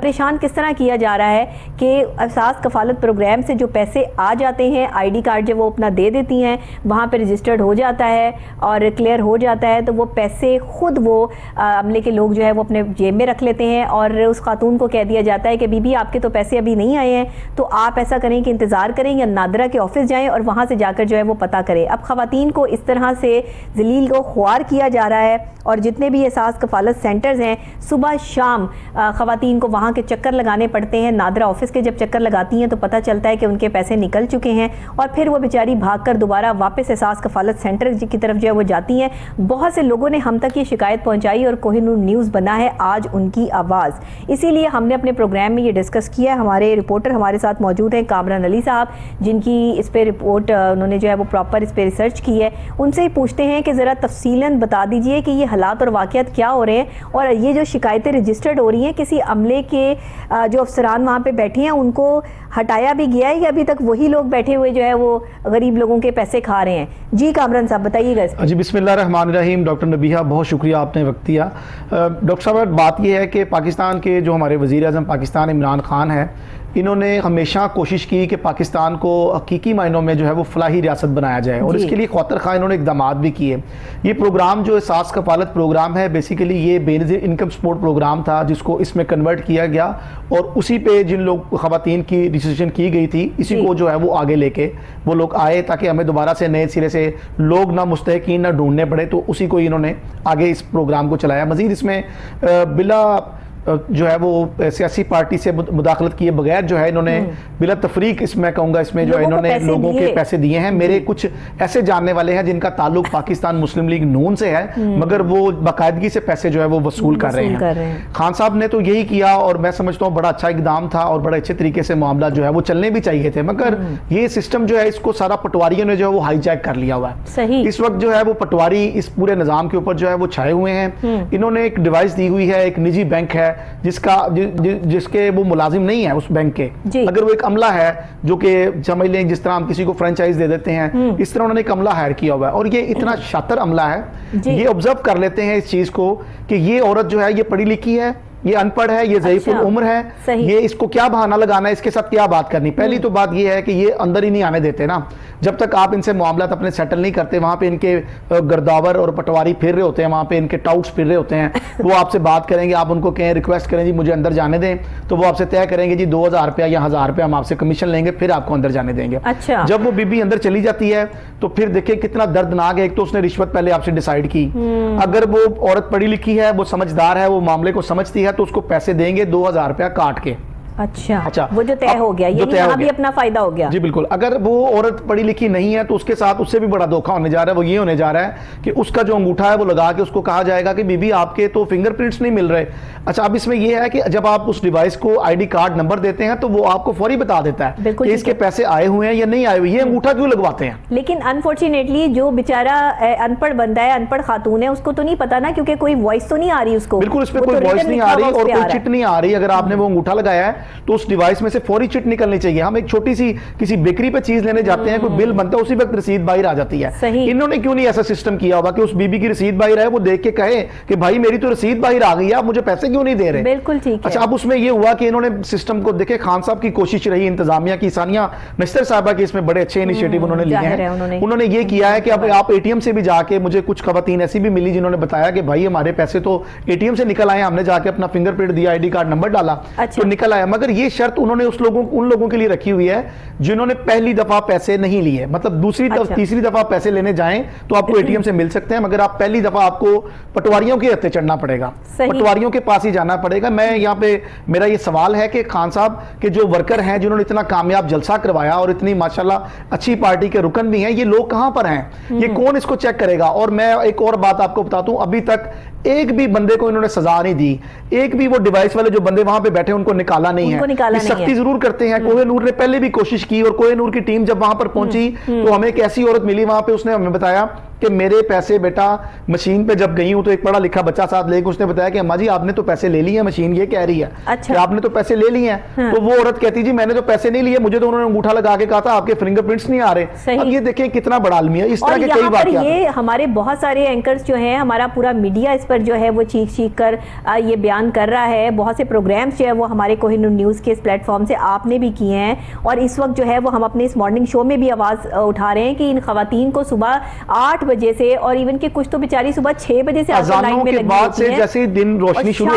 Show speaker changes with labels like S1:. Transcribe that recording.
S1: परेशान किस तरह किया जा रहा है कि एहसास कफालत प्रोग्राम से जो पैसे आ जाते हैं, आईडी कार्ड जब वो अपना दे देती हैं वहाँ पे रजिस्टर्ड हो जाता है और क्लियर हो जाता है, तो वो पैसे खुद वो अमले के लोग जो है वो अपने जेब में रख लेते हैं और उस खातून को कह दिया जाता है कि बीबी आपके तो पैसे अभी नहीं आए हैं, तो आप ऐसा करें कि इंतज़ार करें या नादरा के ऑफिस जाएँ और वहाँ से जाकर जो है वो पता करें। अब ख़वातीन को इस तरह से जलील को ख्वार किया जा रहा है और जितने भी एहसास कफालत सेंटर्स हैं सुबह शाम ख़वातीन को वहाँ के चक्कर लगाने पड़ते हैं। नादरा ऑफिस के जब चक्कर लगाती हैं तो पता चलता है कि उनके पैसे निकल चुके हैं और फिर वो बेचारी भागकर दोबारा वापस एहसास कफालत सेंटर की तरफ जो है वो जाती हैं। बहुत से लोगों ने हम तक ये शिकायत पहुंचाई और कोहिनूर न्यूज़ बना है आज उनकी आवाज़। इसीलिए हमने अपने प्रोग्राम में ये डिस्कस किया। हमारे रिपोर्टर हमारे साथ मौजूद हैं कामरान अली साहब, जिनकी इस पर रिपोर्ट उन्होंने जो है वो प्रॉपर इस पर रिसर्च की है। उनसे ही पूछते हैं कि ज़रा तफसीलन बता दीजिए कि ये हालात और वाक़यात क्या हो रहे हैं और ये जो शिकायतें रजिस्टर्ड हो रही हैं किसी अमले के जो अफसरान वहाँ पे बैठे हैं उनको हटाया भी गया है या अभी तक वही लोग बैठे हुए जो है वो गरीब लोगों के पैसे खा रहे हैं? जी कामरान साहब बताइएगा।
S2: जी बिस्मिल्लाहिर्रहमानिर्रहीम। डॉक्टर नबीहा बहुत शुक्रिया आपने वक्त दिया। डॉक्टर साहब बात यह है कि पाकिस्तान के जो हमारे वज़ीर आज़म पाकिस्तान इमरान खान हैं, इन्होंने हमेशा कोशिश की कि पाकिस्तान को हकीकी मायनों में जो है वो फलाही रियासत बनाया जाए और इसके लिए ख़ातिर खा इन्होंने इकदाम भी किए। ये प्रोग्राम जो एहसास कफालत प्रोग्राम है बेसिकली ये बेनज़ीर इनकम सपोर्ट प्रोग्राम था जिसको इसमें कन्वर्ट किया गया और उसी पे जिन लोग ख़वातीन की रजिस्ट्रेशन की गई थी इसी को जो है वो आगे लेके वो लोग आए ताकि हमें दोबारा से नए सिरे से लोग ना मुस्तहिकीन ना ढूंढने पड़े, तो उसी को इन्होंने आगे इस प्रोग्राम को चलाया। मज़ीद इसमें बिला जो है वो सियासी पार्टी से मुदाखलत किए बगैर जो है इन्होंने बिला तफरीक इसमें कहूँगा इसमें जो है इन्होंने लोगों के पैसे दिए हैं। मेरे कुछ ऐसे जानने वाले हैं जिनका ताल्लुक पाकिस्तान मुस्लिम लीग नून से है मगर वो बाकायदगी से पैसे जो है वो वसूल कर रहे हैं। खान साहब ने तो यही किया और मैं समझता हूँ बड़ा अच्छा इकदाम था और बड़े अच्छे तरीके से मामला जो है वो चलने भी चाहिए थे, मगर ये सिस्टम जो है इसको सारा पटवारियों ने जो है वो हाईजैक कर लिया हुआ है। इस वक्त जो है वो पटवारी इस पूरे निज़ाम के ऊपर जो है वो छाए हुए हैं। इन्होंने एक डिवाइस दी हुई है, एक निजी बैंक है जिसके वो मुलाजिम नहीं है उस बैंक के, अगर वो एक अमला है जो कि समझ लें जिस तरह हम किसी को फ्रेंचाइज दे देते हैं इस तरह उन्होंने एक अमला हायर किया हुआ है और ये इतना शातिर अमला है, ये ऑब्जर्व कर लेते हैं इस चीज को कि ये औरत जो है ये पढ़ी लिखी है, ये अनपढ़ है, ये ज़ईफ़ुल उम्र है, ये इसको क्या बहाना लगाना है, इसके साथ क्या बात करनी। पहली तो बात ये है कि ये अंदर ही नहीं आने देते ना, जब तक आप इनसे मामलात अपने सेटल नहीं करते। वहाँ पे इनके गर्दावर और पटवारी फिर रहे होते हैं, वहाँ पे इनके टाउट्स फिर रहे होते हैं, वो आपसे बात करेंगे, आप उनको कहें रिक्वेस्ट करें जी मुझे अंदर जाने दें, तो वो आपसे तय करेंगे जी 2000 रुपया या 1000 रुपया हम आपसे कमीशन लेंगे फिर आपको अंदर जाने देंगे।
S1: अच्छा।
S2: जब वो बीबी अंदर चली जाती है तो फिर देखिए कितना दर्दनाक है। एक तो उसने रिश्वत पहले आपसे डिसाइड की, अगर वो औरत पढ़ी लिखी है, वो समझदार है, वो मामले को समझती है तो उसको पैसे देंगे 2000 रुपया काट के।
S1: अच्छा वो जो तय हो गया, ये यहाँ भी अपना फायदा हो गया।
S2: जी बिल्कुल। अगर वो औरत पढ़ी लिखी नहीं है तो उसके साथ उससे भी बड़ा धोखा होने जा रहा है। वो ये होने जा रहा है कि उसका जो अंगूठा है वो लगा के उसको कहा जाएगा कि बीबी आपके तो फिंगरप्रिंट्स नहीं मिल रहे। अच्छा, अब इसमें यह है कि जब आप उस डिवाइस को आईडी कार्ड नंबर देते हैं तो वो आपको फौरी बता देता है कि इसके पैसे आए हुए हैं या नहीं आए हुए। ये अंगूठा क्यों लगवाते हैं?
S1: लेकिन अनफॉर्चुनेटली जो बेचारा अनपढ़ बंदा है, अनपढ़ खातून है, उसको तो नहीं पता ना, क्योंकि कोई वॉइस तो नहीं आ रही उसको।
S2: बिल्कुल, इस पर कोई वॉइस नहीं आ रही और कोई चिट नहीं आ रही। अगर आपने वो अंगूठा लगाया है तो उस डिवाइस से फौरी चिट निकलनी चाहिए। हम एक छोटी सी किसी बेकरी पे चीज लेने जाते हैं, कोई बिल बनता है, उसी वक्त रसीद बाहर आ जाती है। इन्होंने क्यों नहीं ऐसा सिस्टम किया होगा कि उस बीबी की रसीद बाहर आए, वो देख के कहे कि भाई मेरी तो रसीद बाहर आ गई है, आप मुझे पैसे क्यों नहीं दे रहे?
S1: बिल्कुल ठीक है।
S2: अच्छा, अब उसमें यह हुआ कि इन्होंने सिस्टम को देखे, खान साहब की कोशिश रही, इंतजामिया की, सानिया नस्तर साहबा के इसमें बड़े अच्छे इनिशिएटिव उन्होंने लिए हैं। उन्होंने ये किया है कि अब आप एटीएम से भी जाके, मुझे कुछ खवातीन ऐसी भी मिली जिन्होंने बताया कि भाई हमारे पैसे तो एटीएम से निकल आए, हमने जाके अपना फिंगरप्रिंट दिया, आईडी कार्ड नंबर डाला तो निकल आया। मगर ये शर्त उन्होंने उन लोगों के लिए रखी हुई है जिन्होंने पहली दफा पैसे नहीं लिए, मतलब दूसरी तीसरी दफा पैसे लेने जाएं तो आपको एटीएम से मिल सकते हैं, मगर आप पहली दफा आपको पटवारियों के हत्थे चढ़ना पड़ेगा, पटवारियों के पास ही जाना पड़ेगा। मैं यहाँ पे मेरा ये सवाल है कि खान साहब के जो वर्कर हैं जिन्होंने इतना कामयाब जलसा करवाया और इतनी माशाल्लाह अच्छी पार्टी के रुकन भी हैं, ये लोग कहां पर हैं? ये कौन इसको चेक करेगा? और मैं एक और बात आपको बता दूं, अभी तक एक भी बंदे को इन्होंने सजा नहीं दी, एक भी वो डिवाइस वाले जो बंदे वहां पे बैठे उनको निकाला नहीं है। सख्ती जरूर करते हैं। कोहिनूर ने पहले भी कोशिश की और कोहिनूर की टीम जब वहां पर पहुंची तो हमें एक ऐसी औरत मिली वहां पे, उसने हमें बताया कि मेरे पैसे बेटा मशीन पे जब गई हूँ तो एक पढ़ा लिखा बच्चा साथ लेके उसने बताया कि अम्मा जी आपने तो पैसे ले लिए हैं, मशीन ये कह रही है
S1: अच्छा।
S2: कि आपने तो पैसे ले लिए हैं।
S1: हाँ।
S2: तो वो औरत कहती जी मैंने तो पैसे नहीं लिए, मुझे तो उन्होंने अंगूठा लगा के कहा था आपके फिंगरप्रिंट्स नहीं आ रहे।
S1: सही।
S2: अब ये देखिए कितना बड़ा आलमी है, इस तरह
S1: और
S2: के कई
S1: यहाँ पर
S2: वाकयात
S1: ये
S2: हैं।
S1: हमारे बहुत सारे एंकर्स जो हैं, हमारा पूरा मीडिया इस पर जो है वो चीख चीख कर ये बयान कर रहा है। बहुत से प्रोग्राम्स जो है वो हमारे कोहिनूर न्यूज़ के इस प्लेटफॉर्म से आपने भी किए हैं, और इस वक्त जो है वो हम अपने इस मॉर्निंग शो में भी आवाज़ उठा रहे हैं कि इन खवातीन को सुबह 8 बजे से, और इवन के कुछ तो बेचारी सुबह 6 बजे से आपको लाइन
S2: अजानों
S1: में
S2: के
S1: लगी
S2: बाद
S1: होती
S2: से
S1: हैं।
S2: जैसे ही दिन रोशनी
S1: और
S2: शुरू